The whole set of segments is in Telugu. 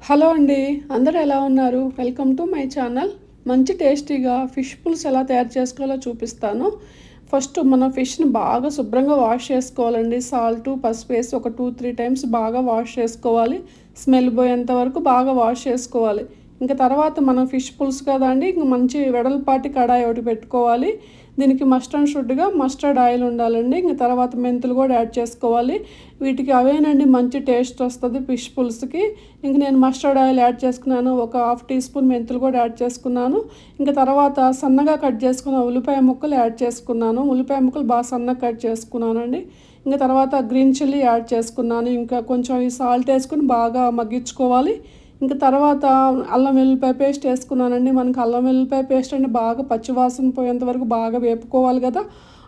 హలో అండి. అందరూ ఎలా ఉన్నారు? Welcome to my channel. మంచి టేస్టీగా ఫిష్ పులుసు ఎలా తయారు చేసుకోవాలో చూపిస్తాను. ఫస్ట్ మనం ఫిష్‌ని బాగా శుభ్రంగా వాష్ చేసుకోవాలండి. సాల్టు, పసుపు వేసి ఒక 2, 3 టైమ్స్ బాగా వాష్ చేసుకోవాలి. స్మెల్ పోయేంత వరకు బాగా వాష్ చేసుకోవాలి. ఇంక తర్వాత మనం ఫిష్ పులుసు కదండీ! ఇంక మంచి వెడల్పాటి కడాయి ఒకటి పెట్టుకోవాలి. దీనికి మస్ట్ అండ్ షుడ్‌గా మస్టర్డ్ ఆయిల్ ఉండాలండి. ఇంక తర్వాత మెంతులు కూడా యాడ్ చేసుకోవాలి. వీటికి అవేనండి మంచి టేస్ట్ వస్తది ఫిష్ పులుసుకి. ఇంక నేను మస్టర్డ్ ఆయిల్ యాడ్ చేసుకున్నాను. ఒక హాఫ్ టీ స్పూన్ మెంతులు కూడా యాడ్ చేసుకున్నాను. ఇంక తర్వాత సన్నగా కట్ చేసుకున్న ఉల్లిపాయ ముక్కలు యాడ్ చేసుకున్నాను. ఉల్లిపాయ ముక్కలు బాగా సన్నగా కట్ చేసుకున్నానండి. ఇంక తర్వాత గ్రీన్ చిల్లీ యాడ్ చేసుకున్నాను. ఇంకా కొంచెం ఈ సాల్ట్ వేసుకొని బాగా మగ్గించుకోవాలి. ఇంక తర్వాత అల్లం వెల్లుల్లిపాయ పేస్ట్ వేసుకున్నానండి. మనకి అల్లం వెల్లుల్లిపాయ పేస్ట్ అంటే బాగా పచ్చివాసన పోయేంత వరకు బాగా వేపుకోవాలి కదా!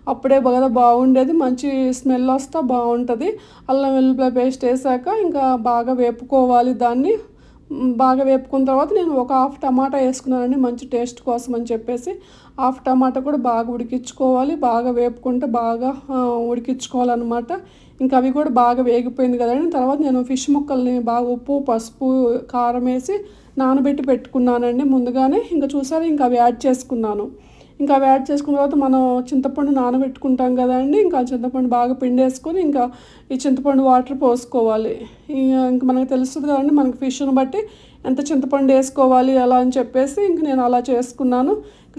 అప్పుడే కదా బాగుండేది. మంచి స్మెల్ వస్తా బాగుంటుంది. అల్లం వెల్లుల్లిపాయ పేస్ట్ వేసాక ఇంకా బాగా వేపుకోవాలి దాన్ని. బాగా వేపుకున్న తర్వాత నేను ఒక హాఫ్ టమాటా వేసుకున్నానండి మంచి టేస్ట్ కోసం అని చెప్పేసి. హాఫ్ టమాటా కూడా బాగా ఉడికించుకోవాలి. బాగా వేపుకుంటే బాగా ఉడికించుకోవాలన్నమాట. ఇంకా అవి కూడా బాగా వేగిపోయింది కదండి. తర్వాత నేను ఫిష్ ముక్కల్ని బాగా ఉప్పు, పసుపు, కారం వేసి నానబెట్టి పెట్టుకున్నానండి ముందుగానే. ఇంకా చూసారా ఇంకా అవి యాడ్ చేసుకున్నాను. ఇంకా అవి యాడ్ చేసుకున్న తర్వాత మనం చింతపండు నానబెట్టుకుంటాం కదండి. ఇంకా చింతపండు బాగా పిండేసుకొని ఇంకా ఈ చింతపండు వాటర్ పోసుకోవాలి. ఇంక మనకు తెలుస్తుంది కదండి మనకి ఫిష్ని బట్టి ఎంత చింతపండు వేసుకోవాలి అలా అని చెప్పేసి ఇంక నేను అలా చేసుకున్నాను.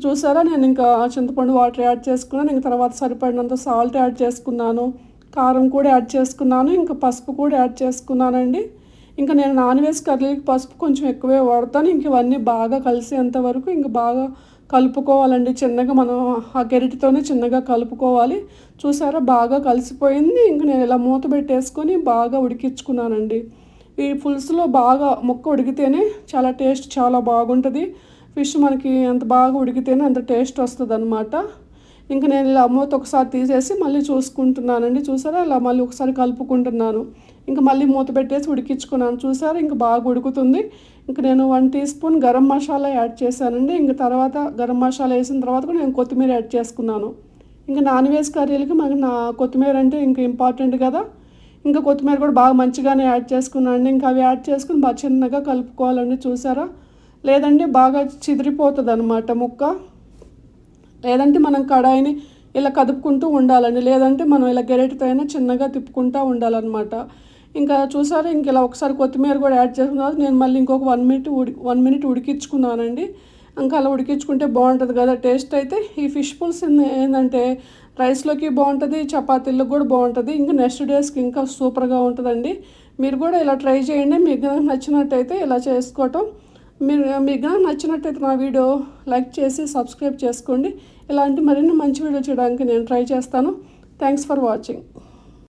చూసారా నేను ఇంకా చింతపండు వాటర్ యాడ్ చేసుకున్నాను. ఇంక తర్వాత సరిపడినంత సాల్ట్ యాడ్ చేసుకున్నాను. కారం కూడా యాడ్ చేసుకున్నాను. ఇంకా పసుపు కూడా యాడ్ చేసుకున్నానండి. ఇంకా నేను నాన్ వెజ్ కర్రీకి పసుపు కొంచెం ఎక్కువే వాడతాను. ఇంక ఇవన్నీ బాగా కలిసేంత వరకు ఇంక బాగా కలుపుకోవాలండి. చిన్నగా మనం ఆ గరిటెతోనే చిన్నగా కలుపుకోవాలి. చూసారా బాగా కలిసిపోయింది. ఇంక నేను ఇలా మూత పెట్టేసుకొని బాగా ఉడికించుకున్నానండి. ఈ పులుసులో బాగా ముక్క ఉడికితేనే చాలా టేస్ట్ చాలా బాగుంటుంది. ఫిష్ మనకి ఎంత బాగా ఉడికితేనే అంత టేస్ట్ వస్తుందన్నమాట. ఇంక నేను ఇలా మూత ఒకసారి తీసేసి మళ్ళీ చూసుకుంటున్నానండి. చూసారా ఇలా మళ్ళీ ఒకసారి కలుపుకుంటున్నాను. ఇంక మళ్ళీ మూత పెట్టేసి ఉడికించుకున్నాను. చూసారా ఇంక బాగా ఉడుకుతుంది. ఇంక నేను 1 teaspoon garam masala add చేశానండి. ఇంక తర్వాత గరం మసాలా వేసిన తర్వాత కూడా నేను కొత్తిమీర యాడ్ చేసుకున్నాను. ఇంకా నాన్ వెజ్ కర్రీలకి మనకి కొత్తిమీర అంటే ఇంక ఇంపార్టెంట్ కదా! ఇంకా కొత్తిమీర కూడా బాగా మంచిగానే యాడ్ చేసుకున్నాను. ఇంకా అవి యాడ్ చేసుకుని బాగా చిన్నగా కలుపుకోవాలండి. చూసారా లేదంటే బాగా చిదిరిపోతుంది అనమాట ముక్క. లేదంటే మనం కడాయిని ఇలా కదుపుకుంటూ ఉండాలండి. లేదంటే మనం ఇలా గరిటెతో అయినా చిన్నగా తిప్పుకుంటూ ఉండాలన్నమాట. ఇంకా చూసారా ఇంక ఇలా ఒకసారి కొత్తిమీర కూడా యాడ్ చేసుకున్న తర్వాత నేను మళ్ళీ ఇంకొక 1 మినిట్ ఉడికించుకున్నానండి. ఇంకా అలా ఉడికించుకుంటే బాగుంటుంది కదా టేస్ట్ అయితే. ఈ ఫిష్ పులుసు ఏంటంటే రైస్లోకి బాగుంటుంది, చపాతీలకు కూడా బాగుంటుంది. ఇంకా నెక్స్ట్ డేస్కి ఇంకా సూపర్గా ఉంటుందండి. మీరు కూడా ఇలా ట్రై చేయండి. మీకు నచ్చినట్టయితే ఇలా చేసుకోవటం. మీకు నచ్చినట్టయితే నా వీడియో లైక్ చేసి సబ్స్క్రైబ్ చేసుకోండి. ఇలాంటి మరిన్ని మంచి వీడియో చేయడానికి నేను ట్రై చేస్తాను. Thanks for watching.